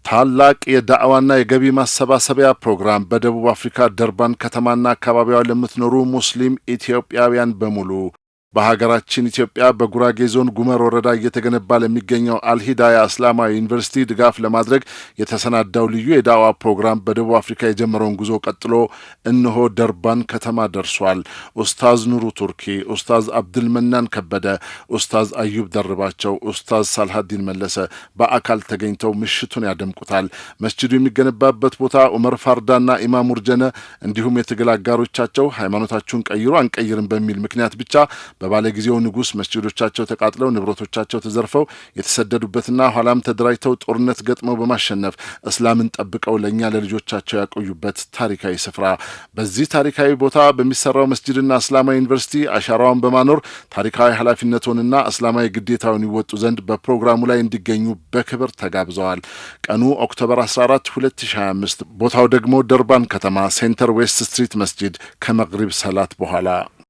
ታላቅ የዳዕዋና የገቢ ማሰባሰቢያ ፕሮግራም በደቡብ አፍሪካ ደርባን ከተማና አካባቢዋ ለምትኖሩ ሙስሊም ኢትዮጵያውያን በሙሉ በሀገራችን ኢትዮጵያ በጉራጌ ዞን ጉመር ወረዳ እየተገነባ ለሚገኘው አልሂዳያ እስላማዊ ዩኒቨርሲቲ ድጋፍ ለማድረግ የተሰናዳው ልዩ የዳዋ ፕሮግራም በደቡብ አፍሪካ የጀመረውን ጉዞ ቀጥሎ እነሆ ደርባን ከተማ ደርሷል። ኡስታዝ ኑሩ ቱርኪ፣ ኡስታዝ አብዱል መናን ከበደ፣ ኡስታዝ አዩብ ደርባቸው፣ ኡስታዝ ሳልሃዲን መለሰ በአካል ተገኝተው ምሽቱን ያደምቁታል። መስጂዱ የሚገነባበት ቦታ ዑመር ፋርዳና ኢማም ውርጀነ እንዲሁም የትግል አጋሮቻቸው ሃይማኖታችሁን ቀይሩ አንቀይርም በሚል ምክንያት ብቻ በባለጊዜው ንጉስ መስጂዶቻቸው ተቃጥለው ንብረቶቻቸው ተዘርፈው የተሰደዱበትና ኋላም ተደራጅተው ጦርነት ገጥመው በማሸነፍ እስላምን ጠብቀው ለኛ ለልጆቻቸው ያቆዩበት ታሪካዊ ስፍራ። በዚህ ታሪካዊ ቦታ በሚሰራው መስጂድና እስላማዊ ዩኒቨርሲቲ አሻራውን በማኖር ታሪካዊ ኃላፊነቱንና እስላማዊ ግዴታውን ይወጡ ዘንድ በፕሮግራሙ ላይ እንዲገኙ በክብር ተጋብዘዋል። ቀኑ ኦክቶበር 14 2025፣ ቦታው ደግሞ ደርባን ከተማ ሴንተር ዌስት ስትሪት መስጂድ ከመግሪብ ሰላት በኋላ